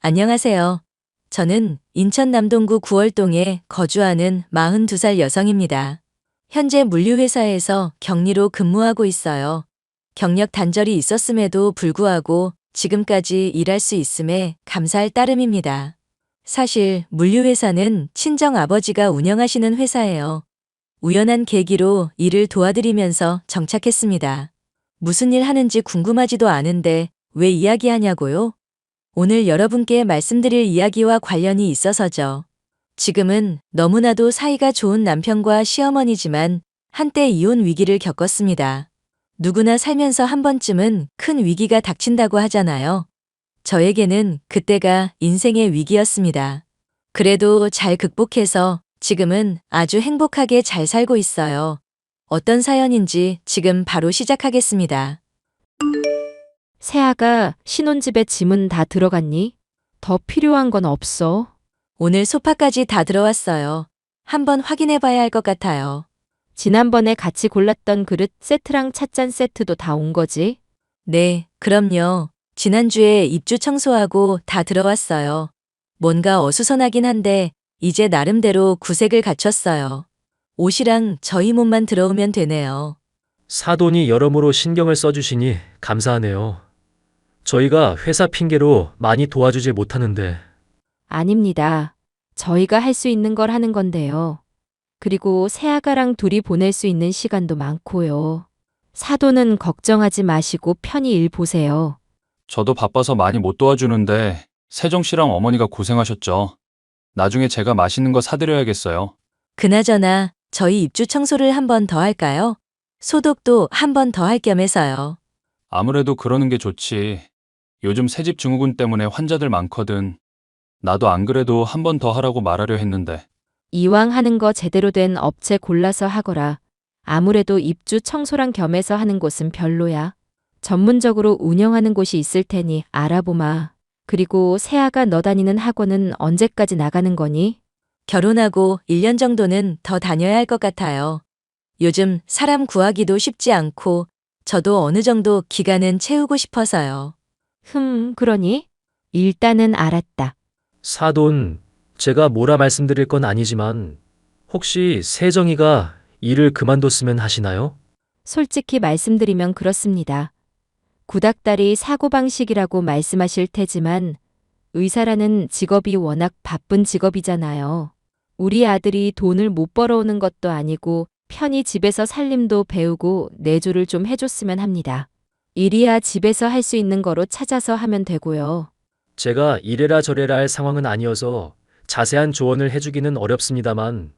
안녕하세요. 저는 인천 남동구 구월동에 거주하는 42살 여성입니다. 현재 물류회사에서 격리로 근무하고 있어요. 경력 단절이 있었음에도 불구하고 지금까지 일할 수 있음에 감사할 따름입니다. 사실 물류회사는 친정 아버지가 운영하시는 회사예요. 우연한 계기로 일을 도와드리면서 정착했습니다. 무슨 일 하는지 궁금하지도 않은데 왜 이야기하냐고요? 오늘 여러분께 말씀드릴 이야기와 관련이 있어서죠. 지금은 너무나도 사이가 좋은 남편과 시어머니지만 한때 이혼 위기를 겪었습니다. 누구나 살면서 한 번쯤은 큰 위기가 닥친다고 하잖아요. 저에게는 그때가 인생의 위기였습니다. 그래도 잘 극복해서 지금은 아주 행복하게 잘 살고 있어요. 어떤 사연인지 지금 바로 시작하겠습니다. 세아가 신혼집에 짐은 다 들어갔니? 더 필요한 건 없어. 오늘 소파까지 다 들어왔어요. 한번 확인해 봐야 할 것 같아요. 지난번에 같이 골랐던 그릇 세트랑 찻잔 세트도 다 온 거지? 네, 그럼요. 지난주에 입주 청소하고 다 들어왔어요. 뭔가 어수선하긴 한데 이제 나름대로 구색을 갖췄어요. 옷이랑 저희 몸만 들어오면 되네요. 사돈이 여러모로 신경을 써주시니 감사하네요. 저희가 회사 핑계로 많이 도와주질 못하는데 아닙니다. 저희가 할 수 있는 걸 하는 건데요. 그리고 세아가랑 둘이 보낼 수 있는 시간도 많고요. 사돈은 걱정하지 마시고 편히 일 보세요. 저도 바빠서 많이 못 도와주는데 세정 씨랑 어머니가 고생하셨죠. 나중에 제가 맛있는 거 사드려야겠어요. 그나저나 저희 입주 청소를 한 번 더 할까요? 소독도 한 번 더 할 겸해서요. 아무래도 그러는 게 좋지. 요즘 새집 증후군 때문에 환자들 많거든. 나도 안 그래도 한 번 더 하라고 말하려 했는데. 이왕 하는 거 제대로 된 업체 골라서 하거라. 아무래도 입주 청소랑 겸해서 하는 곳은 별로야. 전문적으로 운영하는 곳이 있을 테니 알아보마. 그리고 세아가 너 다니는 학원은 언제까지 나가는 거니? 결혼하고 1년 정도는 더 다녀야 할 것 같아요. 요즘 사람 구하기도 쉽지 않고 저도 어느 정도 기간은 채우고 싶어서요. 그러니? 일단은 알았다. 사돈, 제가 뭐라 말씀드릴 건 아니지만 혹시 세정이가 일을 그만뒀으면 하시나요? 솔직히 말씀드리면 그렇습니다. 구닥다리 사고방식이라고 말씀하실 테지만 의사라는 직업이 워낙 바쁜 직업이잖아요. 우리 아들이 돈을 못 벌어오는 것도 아니고 편히 집에서 살림도 배우고 내조를 좀 해줬으면 합니다. 일이야 집에서 할 수 있는 거로 찾아서 하면 되고요. 제가 이래라 저래라 할 상황은 아니어서 자세한 조언을 해주기는 어렵습니다만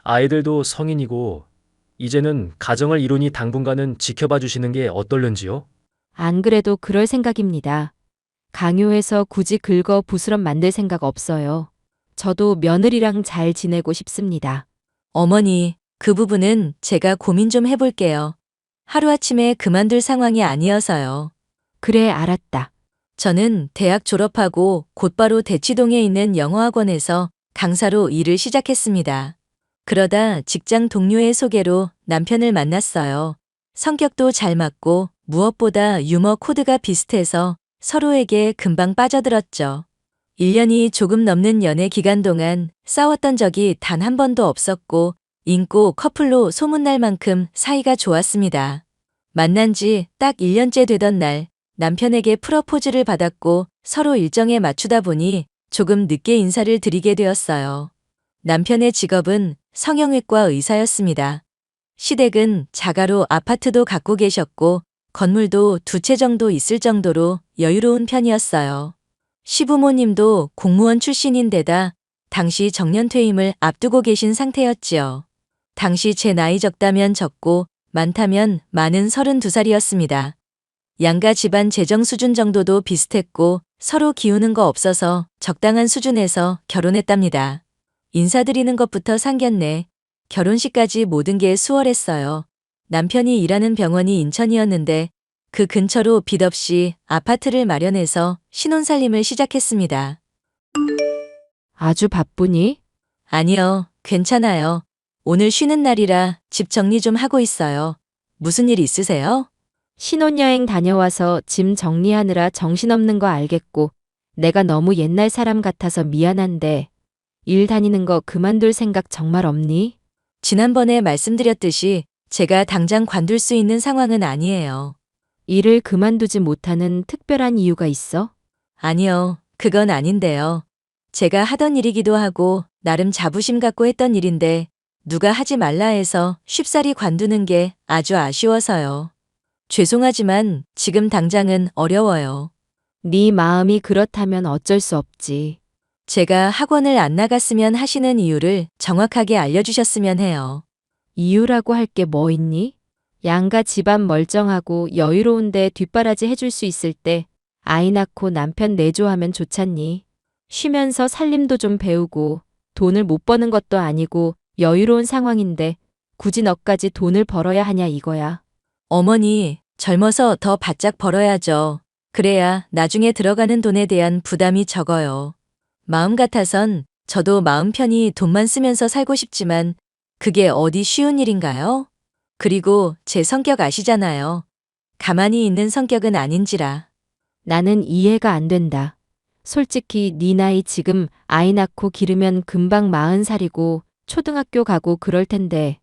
아이들도 성인이고 이제는 가정을 이루니 당분간은 지켜봐 주시는 게 어떨는지요? 안 그래도 그럴 생각입니다. 강요해서 굳이 긁어 부스럼 만들 생각 없어요. 저도 며느리랑 잘 지내고 싶습니다. 어머니, 그 부분은 제가 고민 좀 해볼게요. 하루아침에 그만둘 상황이 아니어서요. 그래, 알았다. 저는 대학 졸업하고 곧바로 대치동에 있는 영어학원에서 강사로 일을 시작했습니다. 그러다 직장 동료의 소개로 남편을 만났어요. 성격도 잘 맞고 무엇보다 유머 코드가 비슷해서 서로에게 금방 빠져들었죠. 1년이 조금 넘는 연애 기간 동안 싸웠던 적이 단 한 번도 없었고 인고 커플로 소문날 만큼 사이가 좋았습니다. 만난 지 딱 1년째 되던 날 남편에게 프러포즈를 받았고 서로 일정에 맞추다 보니 조금 늦게 인사를 드리게 되었어요. 남편의 직업은 성형외과 의사였습니다. 시댁은 자가로 아파트도 갖고 계셨고 건물도 2채 정도 있을 정도로 여유로운 편이었어요. 시부모님도 공무원 출신인데다 당시 정년퇴임을 앞두고 계신 상태였지요. 당시 제 나이 적다면 적고 많다면 많은 32살이었습니다. 양가 집안 재정 수준 정도도 비슷했고 서로 기우는 거 없어서 적당한 수준에서 결혼했답니다. 인사드리는 것부터 상견례, 결혼식까지 모든 게 수월했어요. 남편이 일하는 병원이 인천이었는데 그 근처로 빚 없이 아파트를 마련해서 신혼살림을 시작했습니다. 아주 바쁘니? 아니요, 괜찮아요. 오늘 쉬는 날이라 집 정리 좀 하고 있어요. 무슨 일 있으세요? 신혼여행 다녀와서 짐 정리하느라 정신없는 거 알겠고, 내가 너무 옛날 사람 같아서 미안한데 일 다니는 거 그만둘 생각 정말 없니? 지난번에 말씀드렸듯이 제가 당장 관둘 수 있는 상황은 아니에요. 일을 그만두지 못하는 특별한 이유가 있어? 아니요, 그건 아닌데요. 제가 하던 일이기도 하고 나름 자부심 갖고 했던 일인데 누가 하지 말라 해서 쉽사리 관두는 게 아주 아쉬워서요. 죄송하지만 지금 당장은 어려워요. 네 마음이 그렇다면 어쩔 수 없지. 제가 학원을 안 나갔으면 하시는 이유를 정확하게 알려주셨으면 해요. 이유라고 할 게 뭐 있니? 양가 집안 멀쩡하고 여유로운데 뒷바라지 해줄 수 있을 때 아이 낳고 남편 내조하면 좋잖니. 쉬면서 살림도 좀 배우고 돈을 못 버는 것도 아니고 여유로운 상황인데 굳이 너까지 돈을 벌어야 하냐 이거야. 어머니, 젊어서 더 바짝 벌어야죠. 그래야 나중에 들어가는 돈에 대한 부담이 적어요. 마음 같아선 저도 마음 편히 돈만 쓰면서 살고 싶지만 그게 어디 쉬운 일인가요? 그리고 제 성격 아시잖아요. 가만히 있는 성격은 아닌지라. 나는 이해가 안 된다. 솔직히 네 나이 지금 아이 낳고 기르면 금방 40살이고 초등학교 가고 그럴 텐데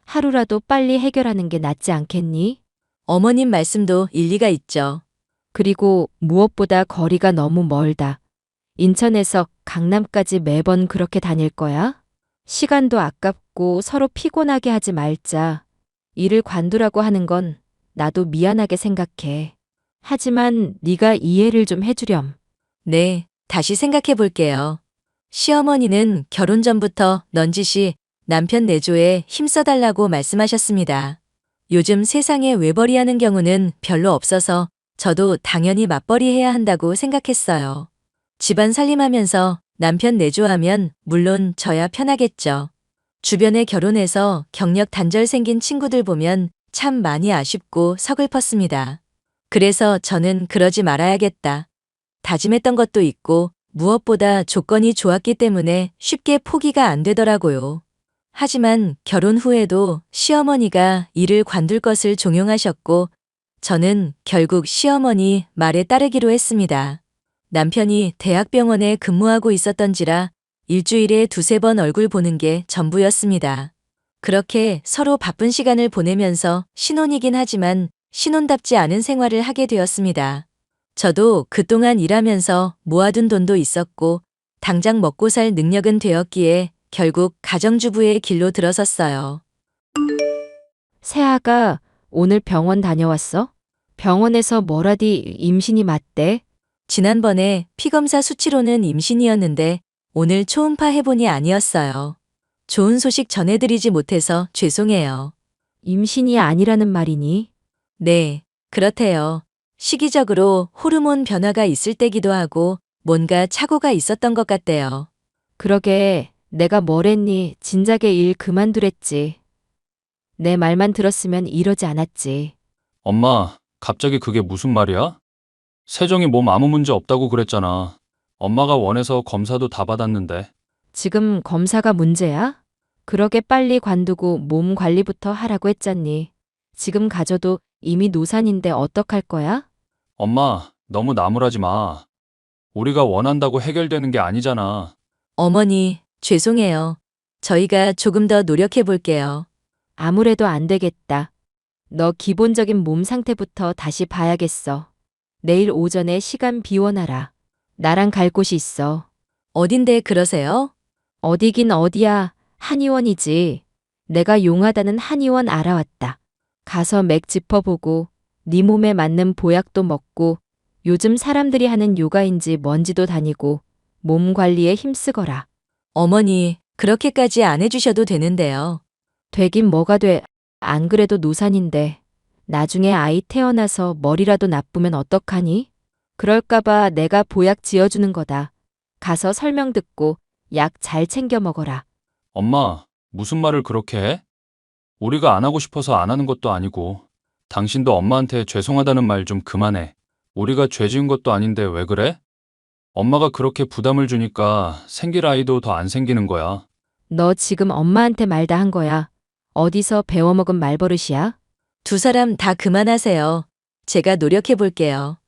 하루라도 빨리 해결하는 게 낫지 않겠니? 어머님 말씀도 일리가 있죠. 그리고 무엇보다 거리가 너무 멀다. 인천에서 강남까지 매번 그렇게 다닐 거야? 시간도 아깝고 서로 피곤하게 하지 말자. 일을 관두라고 하는 건 나도 미안하게 생각해. 하지만 네가 이해를 좀 해주렴. 네, 다시 생각해 볼게요. 시어머니는 결혼 전부터 넌지시 남편 내조에 힘써달라고 말씀하셨습니다. 요즘 세상에 외벌이하는 경우는 별로 없어서 저도 당연히 맞벌이해야 한다고 생각했어요. 집안 살림하면서 남편 내조하면 물론 저야 편하겠죠. 주변에 결혼해서 경력 단절 생긴 친구들 보면 참 많이 아쉽고 서글펐습니다. 그래서 저는 그러지 말아야겠다. 다짐했던 것도 있고 무엇보다 조건이 좋았기 때문에 쉽게 포기가 안 되더라고요. 하지만 결혼 후에도 시어머니가 일을 관둘 것을 종용하셨고 저는 결국 시어머니 말에 따르기로 했습니다. 남편이 대학병원에 근무하고 있었던지라 일주일에 2~3번 얼굴 보는 게 전부였습니다. 그렇게 서로 바쁜 시간을 보내면서 신혼이긴 하지만 신혼답지 않은 생활을 하게 되었습니다. 저도 그동안 일하면서 모아둔 돈도 있었고 당장 먹고 살 능력은 되었기에 결국 가정주부의 길로 들어섰어요. 세아가 오늘 병원 다녀왔어? 병원에서 뭐라디 임신이 맞대? 지난번에 피검사 수치로는 임신이었는데 오늘 초음파 해보니 아니었어요. 좋은 소식 전해드리지 못해서 죄송해요. 임신이 아니라는 말이니? 네, 그렇대요. 시기적으로 호르몬 변화가 있을 때기도 하고 뭔가 착오가 있었던 것 같대요. 그러게 내가 뭐랬니? 진작에 일 그만두랬지. 내 말만 들었으면 이러지 않았지. 엄마, 갑자기 그게 무슨 말이야? 세정이 몸 아무 문제 없다고 그랬잖아. 엄마가 원해서 검사도 다 받았는데. 지금 검사가 문제야? 그러게 빨리 관두고 몸 관리부터 하라고 했잖니. 지금 가져도 이미 노산인데 어떡할 거야? 엄마, 너무 나무라지 마. 우리가 원한다고 해결되는 게 아니잖아. 어머니, 죄송해요. 저희가 조금 더 노력해 볼게요. 아무래도 안 되겠다. 너 기본적인 몸 상태부터 다시 봐야겠어. 내일 오전에 시간 비워놔라. 나랑 갈 곳이 있어. 어딘데 그러세요? 어디긴 어디야. 한의원이지. 내가 용하다는 한의원 알아왔다. 가서 맥 짚어보고 네 몸에 맞는 보약도 먹고 요즘 사람들이 하는 요가인지 뭔지도 다니고 몸 관리에 힘쓰거라. 어머니, 그렇게까지 안 해주셔도 되는데요. 되긴 뭐가 돼. 안 그래도 노산인데 나중에 아이 태어나서 머리라도 나쁘면 어떡하니? 그럴까봐 내가 보약 지어주는 거다. 가서 설명 듣고 약 잘 챙겨 먹어라. 엄마, 무슨 말을 그렇게 해? 우리가 안 하고 싶어서 안 하는 것도 아니고. 당신도 엄마한테 죄송하다는 말 좀 그만해. 우리가 죄 지은 것도 아닌데 왜 그래? 엄마가 그렇게 부담을 주니까 생길 아이도 더 안 생기는 거야. 너 지금 엄마한테 말 다 한 거야. 어디서 배워먹은 말버릇이야? 두 사람 다 그만하세요. 제가 노력해 볼게요.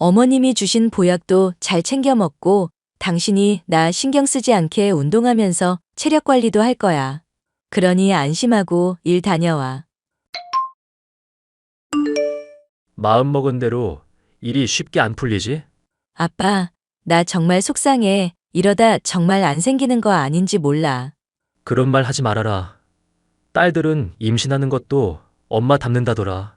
어머님이 주신 보약도 잘 챙겨 먹고 당신이 나 신경 쓰지 않게 운동하면서 체력 관리도 할 거야. 그러니 안심하고 일 다녀와. 마음먹은 대로 일이 쉽게 안 풀리지? 아빠, 나 정말 속상해. 이러다 정말 안 생기는 거 아닌지 몰라. 그런 말 하지 말아라. 딸들은 임신하는 것도 엄마 닮는다더라.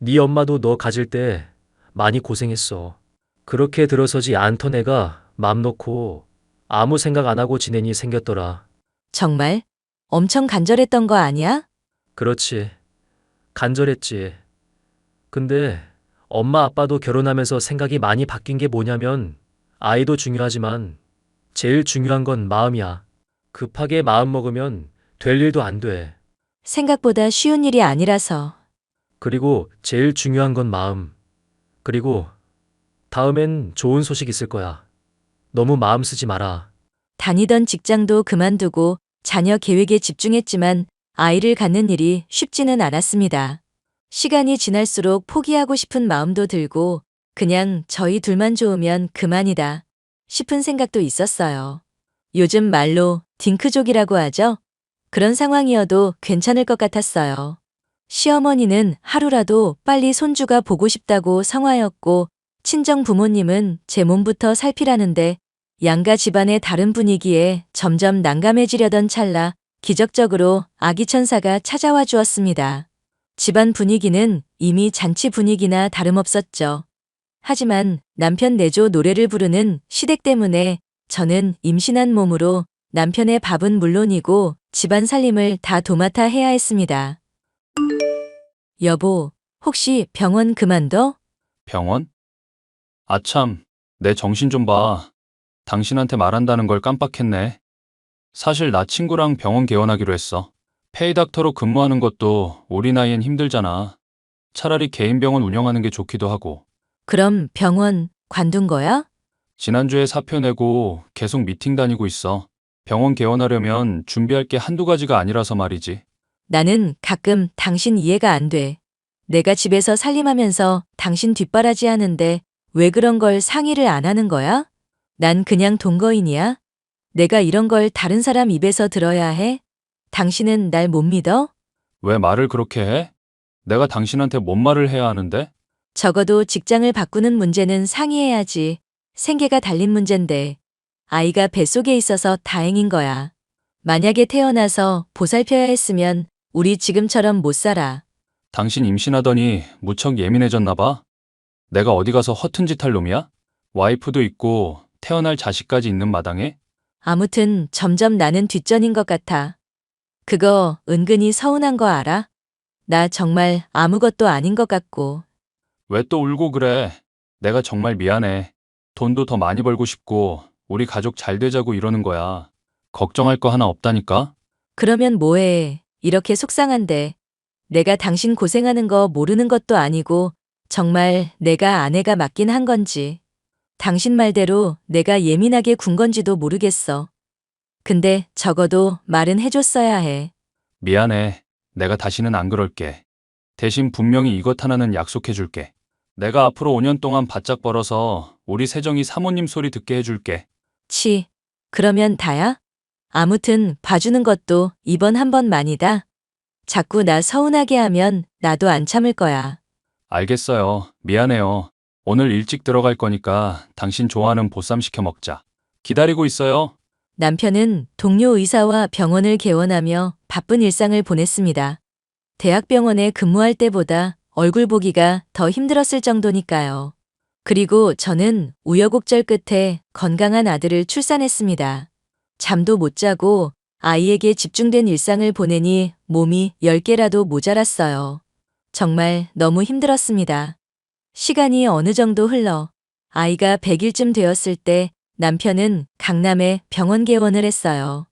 네 엄마도 너 가질 때 많이 고생했어. 그렇게 들어서지 않던 애가 맘 놓고 아무 생각 안 하고 지내니 생겼더라. 정말? 엄청 간절했던 거 아니야? 그렇지. 간절했지. 근데 엄마 아빠도 결혼하면서 생각이 많이 바뀐 게 뭐냐면 아이도 중요하지만 제일 중요한 건 마음이야. 급하게 마음 먹으면 될 일도 안 돼. 생각보다 쉬운 일이 아니라서. 그리고 제일 중요한 건 마음. 그리고 다음엔 좋은 소식 있을 거야. 너무 마음 쓰지 마라. 다니던 직장도 그만두고 자녀 계획에 집중했지만 아이를 갖는 일이 쉽지는 않았습니다. 시간이 지날수록 포기하고 싶은 마음도 들고 그냥 저희 둘만 좋으면 그만이다 싶은 생각도 있었어요. 요즘 말로 딩크족이라고 하죠. 그런 상황이어도 괜찮을 것 같았어요. 시어머니는 하루라도 빨리 손주가 보고 싶다고 성화였고 친정 부모님은 제 몸부터 살피라는데 양가 집안의 다른 분위기에 점점 난감해지려던 찰나 기적적으로 아기 천사가 찾아와 주었습니다. 집안 분위기는 이미 잔치 분위기나 다름없었죠. 하지만 남편 내조 노래를 부르는 시댁 때문에 저는 임신한 몸으로 남편의 밥은 물론이고 집안 살림을 다 도맡아 해야 했습니다. 여보, 혹시 병원 그만둬? 병원? 아참, 내 정신 좀 봐. 당신한테 말한다는 걸 깜빡했네. 사실 나 친구랑 병원 개원하기로 했어. 페이닥터로 근무하는 것도 우리 나이엔 힘들잖아. 차라리 개인 병원 운영하는 게 좋기도 하고. 그럼 병원 관둔 거야? 지난주에 사표 내고 계속 미팅 다니고 있어. 병원 개원하려면 준비할 게 한두 가지가 아니라서 말이지. 나는 가끔 당신 이해가 안 돼. 내가 집에서 살림하면서 당신 뒷바라지 하는데 왜 그런 걸 상의를 안 하는 거야? 난 그냥 동거인이야. 내가 이런 걸 다른 사람 입에서 들어야 해? 당신은 날 못 믿어? 왜 말을 그렇게 해? 내가 당신한테 뭔 말을 해야 하는데? 적어도 직장을 바꾸는 문제는 상의해야지. 생계가 달린 문제인데 아이가 뱃속에 있어서 다행인 거야. 만약에 태어나서 보살펴야 했으면 우리 지금처럼 못 살아. 당신 임신하더니 무척 예민해졌나 봐. 내가 어디 가서 허튼 짓 할 놈이야? 와이프도 있고 태어날 자식까지 있는 마당에? 아무튼 점점 나는 뒷전인 것 같아. 그거 은근히 서운한 거 알아? 나 정말 아무것도 아닌 것 같고. 왜 또 울고 그래? 내가 정말 미안해. 돈도 더 많이 벌고 싶고 우리 가족 잘 되자고 이러는 거야. 걱정할 거 하나 없다니까? 그러면 뭐해. 이렇게 속상한데. 내가 당신 고생하는 거 모르는 것도 아니고 정말 내가 아내가 맞긴 한 건지. 당신 말대로 내가 예민하게 군 건지도 모르겠어. 근데 적어도 말은 해줬어야 해. 미안해. 내가 다시는 안 그럴게. 대신 분명히 이것 하나는 약속해 줄게. 내가 앞으로 5년 동안 바짝 벌어서 우리 세정이 사모님 소리 듣게 해줄게. 치, 그러면 다야? 아무튼 봐주는 것도 이번 한 번만이다. 자꾸 나 서운하게 하면 나도 안 참을 거야. 알겠어요. 미안해요. 오늘 일찍 들어갈 거니까 당신 좋아하는 보쌈 시켜 먹자. 기다리고 있어요. 남편은 동료 의사와 병원을 개원하며 바쁜 일상을 보냈습니다. 대학병원에 근무할 때보다 얼굴 보기가 더 힘들었을 정도니까요. 그리고 저는 우여곡절 끝에 건강한 아들을 출산했습니다. 잠도 못 자고 아이에게 집중된 일상을 보내니 몸이 10개라도 모자랐어요. 정말 너무 힘들었습니다. 시간이 어느 정도 흘러 아이가 100일쯤 되었을 때 남편은 강남에 병원 개원을 했어요.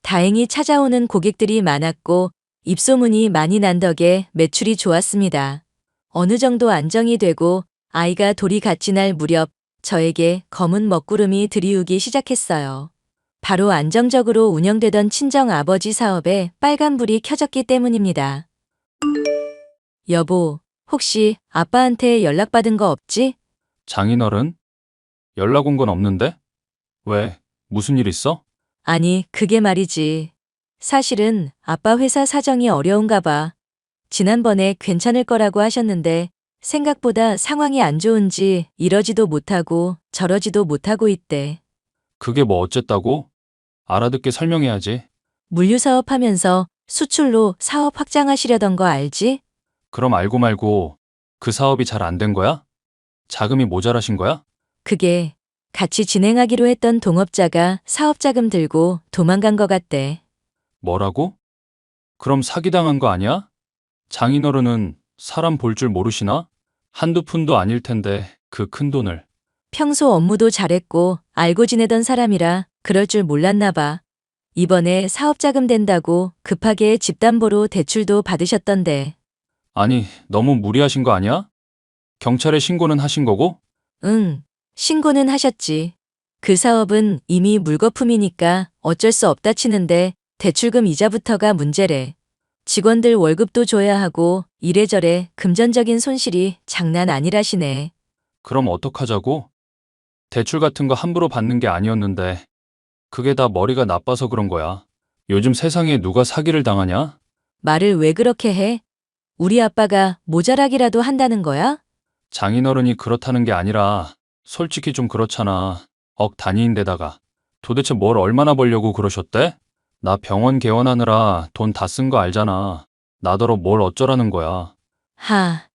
다행히 찾아오는 고객들이 많았고 입소문이 많이 난 덕에 매출이 좋았습니다. 어느 정도 안정이 되고 아이가 돌이 같이 날 무렵 저에게 검은 먹구름이 들이우기 시작했어요. 바로 안정적으로 운영되던 친정 아버지 사업에 빨간불이 켜졌기 때문입니다. 여보, 혹시 아빠한테 연락받은 거 없지? 장인어른? 연락 온 건 없는데? 왜? 무슨 일 있어? 아니, 그게 말이지. 사실은 아빠 회사 사정이 어려운가 봐. 지난번에 괜찮을 거라고 하셨는데 생각보다 상황이 안 좋은지 이러지도 못하고 저러지도 못하고 있대. 그게 뭐 어쨌다고? 알아듣게 설명해야지. 물류 사업 하면서 수출로 사업 확장하시려던 거 알지? 그럼 알고 말고 그 사업이 잘 안 된 거야? 자금이 모자라신 거야? 그게 같이 진행하기로 했던 동업자가 사업 자금 들고 도망간 거 같대. 뭐라고? 그럼 사기당한 거 아니야? 장인어른은 사람 볼 줄 모르시나? 한두 푼도 아닐 텐데 그 큰 돈을. 평소 업무도 잘했고 알고 지내던 사람이라 그럴 줄 몰랐나 봐. 이번에 사업 자금 된다고 급하게 집담보로 대출도 받으셨던데. 아니, 너무 무리하신 거 아니야? 경찰에 신고는 하신 거고? 응, 신고는 하셨지. 그 사업은 이미 물거품이니까 어쩔 수 없다 치는데 대출금 이자부터가 문제래. 직원들 월급도 줘야 하고 이래저래 금전적인 손실이 장난 아니라시네. 그럼 어떡하자고? 대출 같은 거 함부로 받는 게 아니었는데 그게 다 머리가 나빠서 그런 거야. 요즘 세상에 누가 사기를 당하냐? 말을 왜 그렇게 해? 우리 아빠가 모자라기라도 한다는 거야? 장인어른이 그렇다는 게 아니라 솔직히 좀 그렇잖아. 억 단위인데다가 도대체 뭘 얼마나 벌려고 그러셨대? 나 병원 개원하느라 돈 다 쓴 거 알잖아. 나더러 뭘 어쩌라는 거야. 하,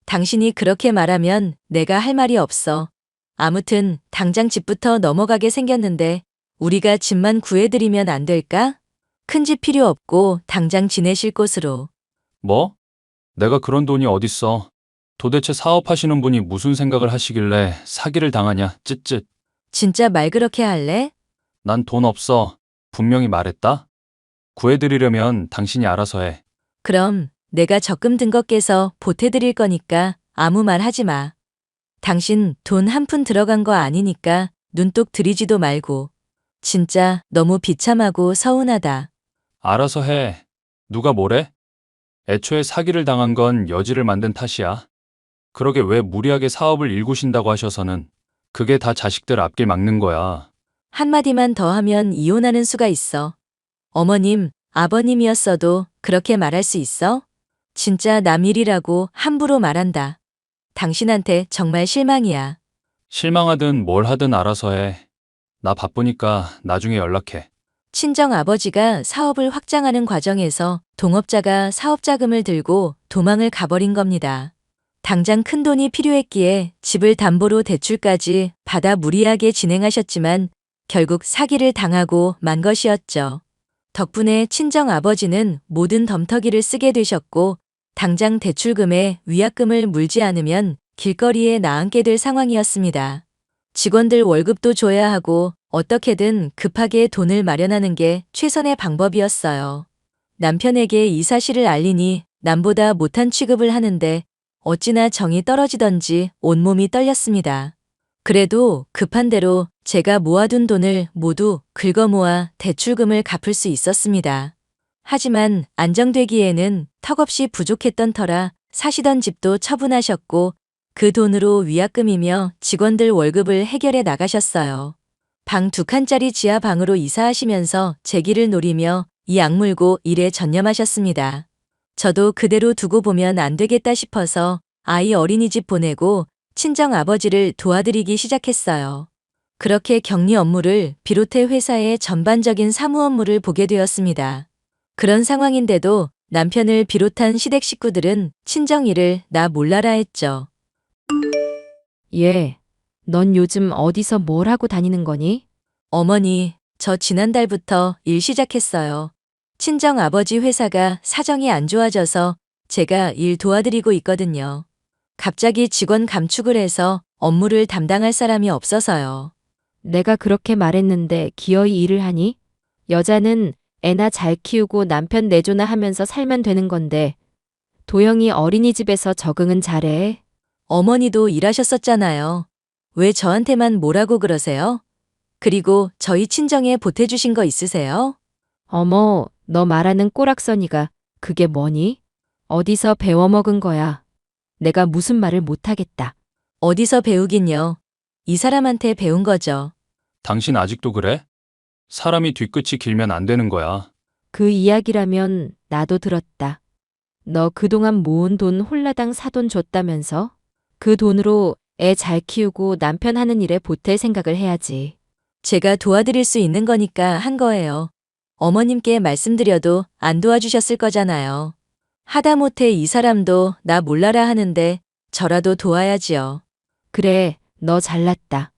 당신이 그렇게 말하면 내가 할 말이 없어. 아무튼 당장 집부터 넘어가게 생겼는데 우리가 집만 구해드리면 안 될까? 큰 집 필요 없고 당장 지내실 곳으로. 뭐? 내가 그런 돈이 어딨어. 도대체 사업하시는 분이 무슨 생각을 하시길래 사기를 당하냐, 쯧쯧. 진짜 말 그렇게 할래? 난 돈 없어. 분명히 말했다. 구해드리려면 당신이 알아서 해. 그럼 내가 적금 든 것 깨서 보태드릴 거니까 아무 말 하지 마. 당신 돈 한 푼 들어간 거 아니니까 눈독 들이지도 말고. 진짜 너무 비참하고 서운하다. 알아서 해. 누가 뭐래? 애초에 사기를 당한 건 여지를 만든 탓이야. 그러게 왜 무리하게 사업을 일구신다고 하셔서는 그게 다 자식들 앞길 막는 거야. 한마디만 더 하면 이혼하는 수가 있어. 어머님, 아버님이었어도 그렇게 말할 수 있어? 진짜 남 일이라고 함부로 말한다. 당신한테 정말 실망이야. 실망하든 뭘 하든 알아서 해. 나 바쁘니까 나중에 연락해. 친정 아버지가 사업을 확장하는 과정에서 동업자가 사업 자금을 들고 도망을 가버린 겁니다. 당장 큰 돈이 필요했기에 집을 담보로 대출까지 받아 무리하게 진행하셨지만 결국 사기를 당하고 만 것이었죠. 덕분에 친정 아버지는 모든 덤터기를 쓰게 되셨고 당장 대출금에 위약금을 물지 않으면 길거리에 나앉게 될 상황이었습니다. 직원들 월급도 줘야 하고 어떻게든 급하게 돈을 마련하는 게 최선의 방법이었어요. 남편에게 이 사실을 알리니 남보다 못한 취급을 하는데 어찌나 정이 떨어지던지 온몸이 떨렸습니다. 그래도 급한 대로 제가 모아둔 돈을 모두 긁어모아 대출금을 갚을 수 있었습니다. 하지만 안정되기에는 턱없이 부족했던 터라 사시던 집도 처분하셨고 그 돈으로 위약금이며 직원들 월급을 해결해 나가셨어요. 방 2칸짜리 지하 방으로 이사하시면서 제 길을 노리며 이 악물고 일에 전념하셨습니다. 저도 그대로 두고 보면 안 되겠다 싶어서 아이 어린이집 보내고 친정 아버지를 도와드리기 시작했어요. 그렇게 격리 업무를 비롯해 회사의 전반적인 사무 업무를 보게 되었습니다. 그런 상황인데도 남편을 비롯한 시댁 식구들은 친정 일을 나 몰라라 했죠. 얘, 넌 요즘 어디서 뭘 하고 다니는 거니? 어머니, 저 지난달부터 일 시작했어요. 친정 아버지 회사가 사정이 안 좋아져서 제가 일 도와드리고 있거든요. 갑자기 직원 감축을 해서 업무를 담당할 사람이 없어서요. 내가 그렇게 말했는데 기어이 일을 하니? 여자는 애나 잘 키우고 남편 내조나 하면서 살면 되는 건데 도영이 어린이집에서 적응은 잘해. 어머니도 일하셨었잖아요. 왜 저한테만 뭐라고 그러세요? 그리고 저희 친정에 보태주신 거 있으세요? 어머, 너 말하는 꼬락서니가 그게 뭐니? 어디서 배워먹은 거야? 내가 무슨 말을 못하겠다. 어디서 배우긴요. 이 사람한테 배운 거죠. 당신 아직도 그래? 사람이 뒤끝이 길면 안 되는 거야. 그 이야기라면 나도 들었다. 너 그동안 모은 돈 홀라당 사돈 줬다면서? 그 돈으로 애 잘 키우고 남편 하는 일에 보탤 생각을 해야지. 제가 도와드릴 수 있는 거니까 한 거예요. 어머님께 말씀드려도 안 도와주셨을 거잖아요. 하다못해 이 사람도 나 몰라라 하는데 저라도 도와야지요. 그래, 너 잘났다.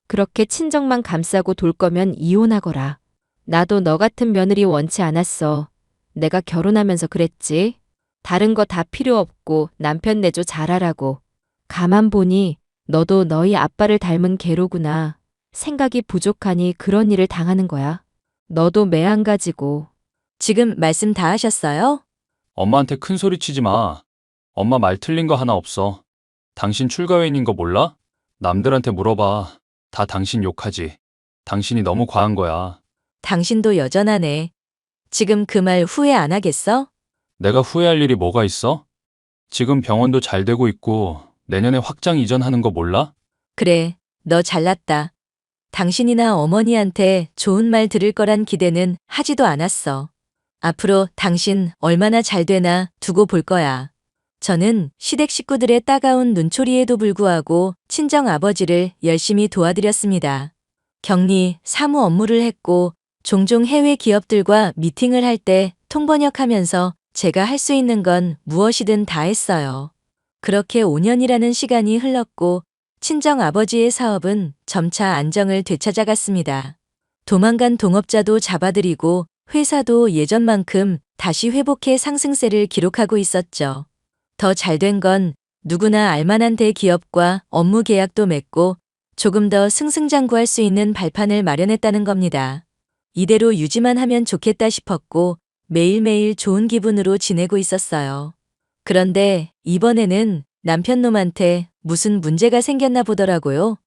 그렇게 친정만 감싸고 돌 거면 이혼하거라. 나도 너 같은 며느리 원치 않았어. 내가 결혼하면서 그랬지. 다른 거 다 필요 없고 남편 내조 잘하라고. 가만 보니 너도 너희 아빠를 닮은 개로구나. 생각이 부족하니 그런 일을 당하는 거야. 너도 매한 가지고. 지금 말씀 다 하셨어요? 엄마한테 큰 소리 치지 마. 엄마 말 틀린 거 하나 없어. 당신 출가회인인 거 몰라? 남들한테 물어봐. 다 당신 욕하지. 당신이 너무 과한 거야. 당신도 여전하네. 지금 그 말 후회 안 하겠어? 내가 후회할 일이 뭐가 있어? 지금 병원도 잘 되고 있고 내년에 확장 이전하는 거 몰라? 그래, 너 잘났다. 당신이나 어머니한테 좋은 말 들을 거란 기대는 하지도 않았어. 앞으로 당신 얼마나 잘 되나 두고 볼 거야. 저는 시댁 식구들의 따가운 눈초리에도 불구하고 친정 아버지를 열심히 도와드렸습니다. 격리, 사무 업무를 했고 종종 해외 기업들과 미팅을 할 때 통번역하면서 제가 할 수 있는 건 무엇이든 다 했어요. 그렇게 5년이라는 시간이 흘렀고 친정 아버지의 사업은 점차 안정을 되찾아갔습니다. 도망간 동업자도 잡아들이고 회사도 예전만큼 다시 회복해 상승세를 기록하고 있었죠. 더 잘된 건 누구나 알만한 대기업과 업무 계약도 맺고 조금 더 승승장구할 수 있는 발판을 마련했다는 겁니다. 이대로 유지만 하면 좋겠다 싶었고 매일매일 좋은 기분으로 지내고 있었어요. 그런데 이번에는 남편놈한테 무슨 문제가 생겼나 보더라고요.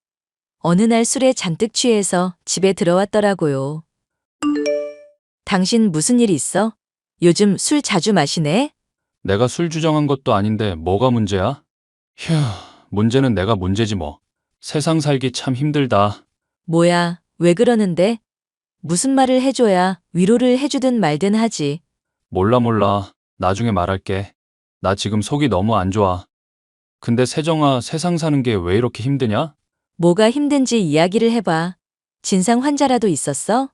어느 날 술에 잔뜩 취해서 집에 들어왔더라고요. 당신 무슨 일 있어? 요즘 술 자주 마시네? 내가 술 주정한 것도 아닌데 뭐가 문제야? 휴, 문제는 내가 문제지 뭐. 세상 살기 참 힘들다. 뭐야, 왜 그러는데? 무슨 말을 해줘야 위로를 해주든 말든 하지. 몰라. 나중에 말할게. 나 지금 속이 너무 안 좋아. 근데 세정아, 세상 사는 게 왜 이렇게 힘드냐? 뭐가 힘든지 이야기를 해봐. 진상 환자라도 있었어?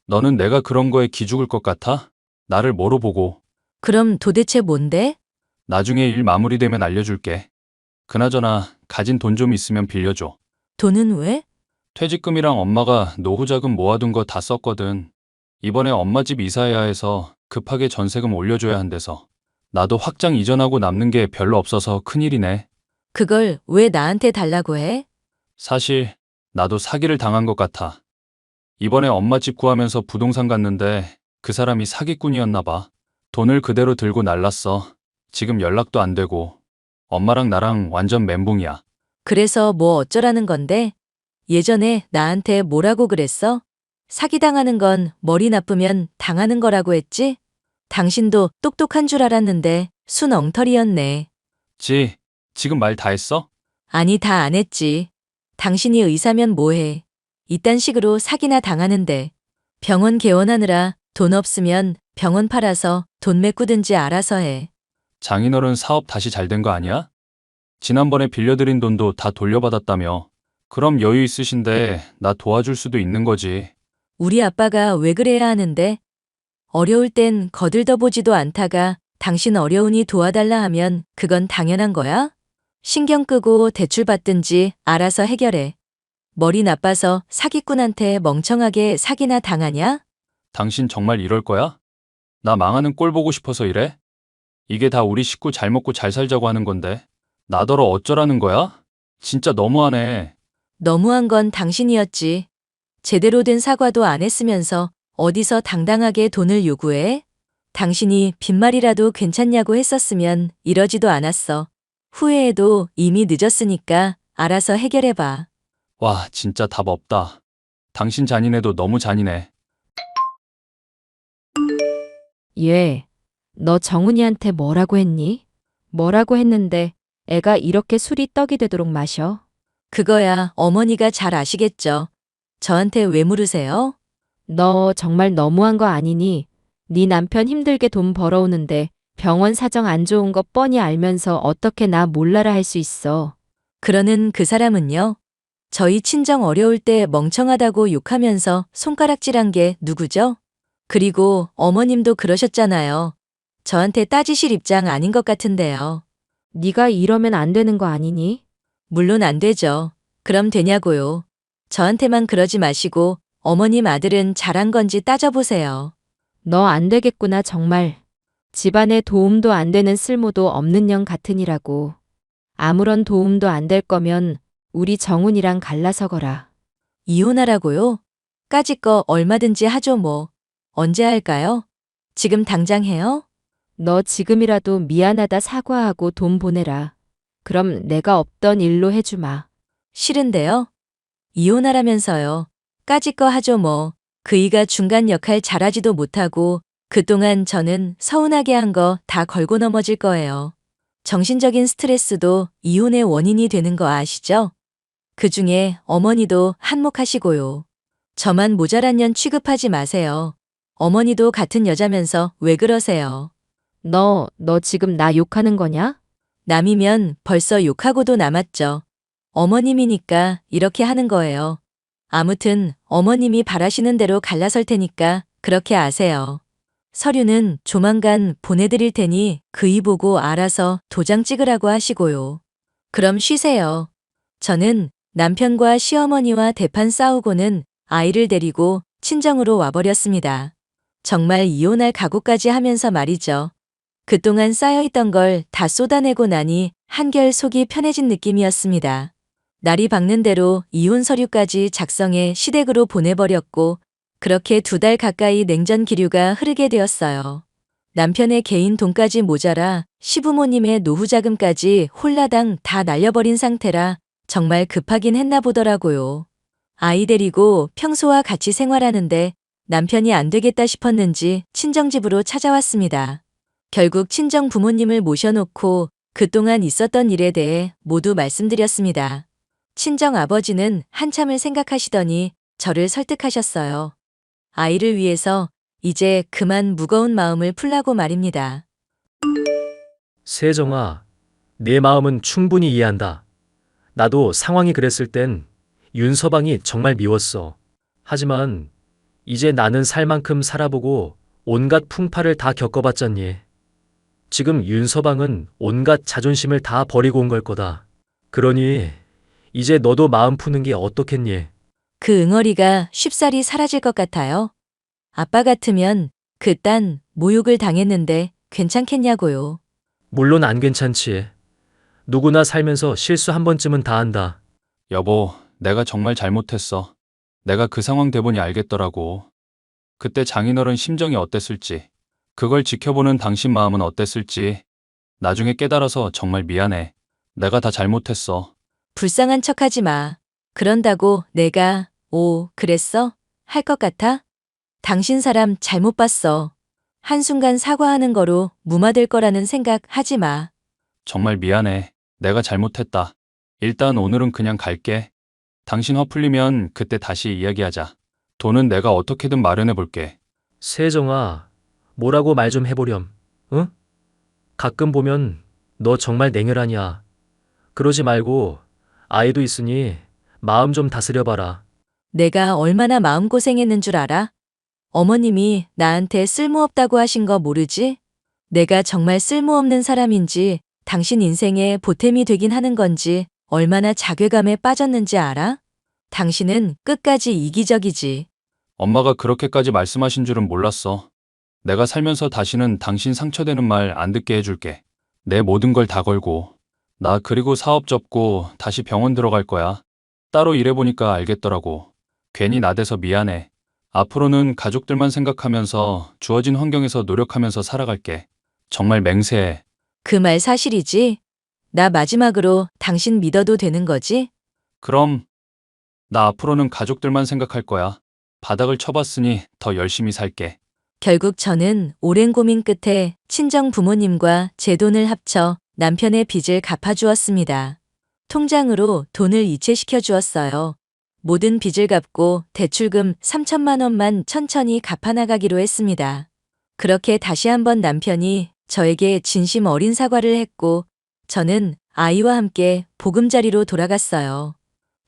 너는 내가 그런 거에 기죽을 것 같아? 나를 뭐로 보고. 그럼 도대체 뭔데? 나중에 일 마무리되면 알려줄게. 그나저나 가진 돈 좀 있으면 빌려줘. 돈은 왜? 퇴직금이랑 엄마가 노후 자금 모아둔 거 다 썼거든. 이번에 엄마 집 이사해야 해서 급하게 전세금 올려줘야 한대서. 나도 확장 이전하고 남는 게 별로 없어서 큰일이네. 그걸 왜 나한테 달라고 해? 사실 나도 사기를 당한 것 같아. 이번에 엄마 집 구하면서 부동산 갔는데 그 사람이 사기꾼이었나 봐. 돈을 그대로 들고 날랐어. 지금 연락도 안 되고. 엄마랑 나랑 완전 멘붕이야. 그래서 뭐 어쩌라는 건데? 예전에 나한테 뭐라고 그랬어? 사기당하는 건 머리 나쁘면 당하는 거라고 했지? 당신도 똑똑한 줄 알았는데 순 엉터리였네. 지금 말 다 했어? 아니, 다 안 했지. 당신이 의사면 뭐해. 이딴 식으로 사기나 당하는데. 병원 개원하느라 돈 없으면 병원 팔아서 돈 메꾸든지 알아서 해. 장인어른 사업 다시 잘 된 거 아니야? 지난번에 빌려드린 돈도 다 돌려받았다며. 그럼 여유 있으신데 나 도와줄 수도 있는 거지. 우리 아빠가 왜 그래야 하는데? 어려울 땐 거들떠보지도 않다가 당신 어려우니 도와달라 하면 그건 당연한 거야? 신경 끄고 대출 받든지 알아서 해결해. 머리 나빠서 사기꾼한테 멍청하게 사기나 당하냐? 당신 정말 이럴 거야? 나 망하는 꼴 보고 싶어서 이래? 이게 다 우리 식구 잘 먹고 잘 살자고 하는 건데. 나더러 어쩌라는 거야? 진짜 너무하네. 너무한 건 당신이었지. 제대로 된 사과도 안 했으면서 어디서 당당하게 돈을 요구해? 당신이 빈말이라도 괜찮냐고 했었으면 이러지도 않았어. 후회해도 이미 늦었으니까 알아서 해결해봐. 와, 진짜 답 없다. 당신 잔인해도 너무 잔인해. 너 정은이한테 뭐라고 했니? 뭐라고 했는데 애가 이렇게 술이 떡이 되도록 마셔? 그거야 어머니가 잘 아시겠죠. 저한테 왜 물으세요? 너 정말 너무한 거 아니니? 네 남편 힘들게 돈 벌어오는데 병원 사정 안 좋은 거 뻔히 알면서 어떻게 나 몰라라 할 수 있어. 그러는 그 사람은요. 저희 친정 어려울 때 멍청하다고 욕하면서 손가락질한 게 누구죠? 그리고 어머님도 그러셨잖아요. 저한테 따지실 입장 아닌 것 같은데요. 네가 이러면 안 되는 거 아니니? 물론 안 되죠. 그럼 되냐고요. 저한테만 그러지 마시고 어머님 아들은 잘한 건지 따져보세요. 너 안 되겠구나 정말. 집안에 도움도 안 되는 쓸모도 없는 년 같으니라고. 아무런 도움도 안 될 거면 우리 정훈이랑 갈라서거라. 이혼하라고요? 까짓 거 얼마든지 하죠 뭐. 언제 할까요? 지금 당장 해요? 너 지금이라도 미안하다 사과하고 돈 보내라. 그럼 내가 없던 일로 해주마. 싫은데요? 이혼하라면서요. 까짓 거 하죠 뭐. 그이가 중간 역할 잘하지도 못하고 그동안 저는 서운하게 한 거 다 걸고 넘어질 거예요. 정신적인 스트레스도 이혼의 원인이 되는 거 아시죠? 그중에 어머니도 한몫하시고요. 저만 모자란 년 취급하지 마세요. 어머니도 같은 여자면서 왜 그러세요? 너 지금 나 욕하는 거냐? 남이면 벌써 욕하고도 남았죠. 어머님이니까 이렇게 하는 거예요. 아무튼 어머님이 바라시는 대로 갈라설 테니까 그렇게 아세요. 서류는 조만간 보내드릴 테니 그이 보고 알아서 도장 찍으라고 하시고요. 그럼 쉬세요. 저는 남편과 시어머니와 대판 싸우고는 아이를 데리고 친정으로 와버렸습니다. 정말 이혼할 각오까지 하면서 말이죠. 그동안 쌓여있던 걸 다 쏟아내고 나니 한결 속이 편해진 느낌이었습니다. 날이 밝는 대로 이혼 서류까지 작성해 시댁으로 보내버렸고 그렇게 2달 가까이 냉전 기류가 흐르게 되었어요. 남편의 개인 돈까지 모자라 시부모님의 노후 자금까지 홀라당 다 날려버린 상태라 정말 급하긴 했나 보더라고요. 아이 데리고 평소와 같이 생활하는데 남편이 안 되겠다 싶었는지 친정집으로 찾아왔습니다. 결국 친정 부모님을 모셔놓고 그동안 있었던 일에 대해 모두 말씀드렸습니다. 친정 아버지는 한참을 생각하시더니 저를 설득하셨어요. 아이를 위해서 이제 그만 무거운 마음을 풀라고 말입니다. 세정아, 내 마음은 충분히 이해한다. 나도 상황이 그랬을 땐 윤서방이 정말 미웠어. 하지만 이제 나는 살 만큼 살아보고 온갖 풍파를 다 겪어봤잖니. 지금 윤서방은 온갖 자존심을 다 버리고 온 걸 거다. 그러니 이제 너도 마음 푸는 게 어떻겠니? 그 응어리가 쉽사리 사라질 것 같아요. 아빠 같으면 그딴 모욕을 당했는데 괜찮겠냐고요. 물론 안 괜찮지. 누구나 살면서 실수 한 번쯤은 다 한다. 여보, 내가 정말 잘못했어. 내가 그 상황 돼보니 알겠더라고. 그때 장인어른 심정이 어땠을지, 그걸 지켜보는 당신 마음은 어땠을지 나중에 깨달아서 정말 미안해. 내가 다 잘못했어. 불쌍한 척하지 마. 그런다고 내가 그랬어? 할 것 같아? 당신 사람 잘못 봤어. 한순간 사과하는 거로 무마될 거라는 생각 하지 마. 정말 미안해. 내가 잘못했다. 일단 오늘은 그냥 갈게. 당신 화 풀리면 그때 다시 이야기하자. 돈은 내가 어떻게든 마련해 볼게. 세정아, 뭐라고 말 좀 해보렴. 응? 가끔 보면 너 정말 냉혈하냐. 그러지 말고 아이도 있으니 마음 좀 다스려봐라. 내가 얼마나 마음고생했는 줄 알아? 어머님이 나한테 쓸모없다고 하신 거 모르지? 내가 정말 쓸모없는 사람인지 당신 인생에 보탬이 되긴 하는 건지 얼마나 자괴감에 빠졌는지 알아? 당신은 끝까지 이기적이지. 엄마가 그렇게까지 말씀하신 줄은 몰랐어. 내가 살면서 다시는 당신 상처되는 말 안 듣게 해줄게. 내 모든 걸 다 걸고. 나 그리고 사업 접고 다시 병원 들어갈 거야. 따로 일해보니까 알겠더라고. 괜히 나대서 미안해. 앞으로는 가족들만 생각하면서 주어진 환경에서 노력하면서 살아갈게. 정말 맹세해. 그 말 사실이지? 나 마지막으로 당신 믿어도 되는 거지? 그럼 나 앞으로는 가족들만 생각할 거야. 바닥을 쳐봤으니 더 열심히 살게. 결국 저는 오랜 고민 끝에 친정 부모님과 제 돈을 합쳐 남편의 빚을 갚아주었습니다. 통장으로 돈을 이체시켜 주었어요. 모든 빚을 갚고 대출금 3천만 원만 천천히 갚아나가기로 했습니다. 그렇게 다시 한번 남편이 저에게 진심 어린 사과를 했고 저는 아이와 함께 보금자리로 돌아갔어요.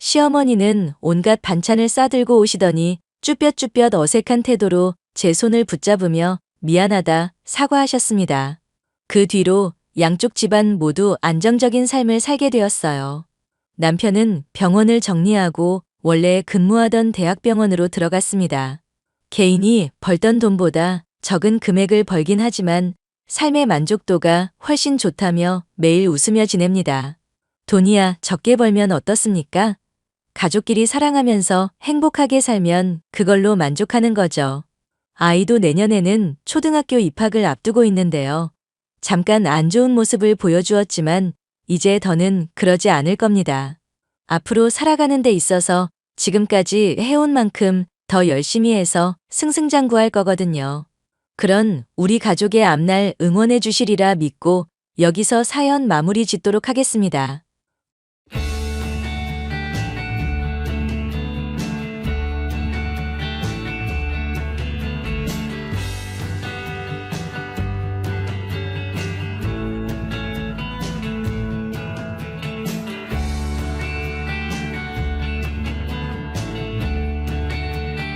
시어머니는 온갖 반찬을 싸들고 오시더니 쭈뼛쭈뼛 어색한 태도로 제 손을 붙잡으며 미안하다 사과하셨습니다. 그 뒤로 양쪽 집안 모두 안정적인 삶을 살게 되었어요. 남편은 병원을 정리하고 원래 근무하던 대학병원으로 들어갔습니다. 개인이 벌던 돈보다 적은 금액을 벌긴 하지만 삶의 만족도가 훨씬 좋다며 매일 웃으며 지냅니다. 돈이야 적게 벌면 어떻습니까? 가족끼리 사랑하면서 행복하게 살면 그걸로 만족하는 거죠. 아이도 내년에는 초등학교 입학을 앞두고 있는데요. 잠깐 안 좋은 모습을 보여주었지만 이제 더는 그러지 않을 겁니다. 앞으로 살아가는 데 있어서 지금까지 해온 만큼 더 열심히 해서 승승장구할 거거든요. 그런 우리 가족의 앞날 응원해 주시리라 믿고 여기서 사연 마무리 짓도록 하겠습니다.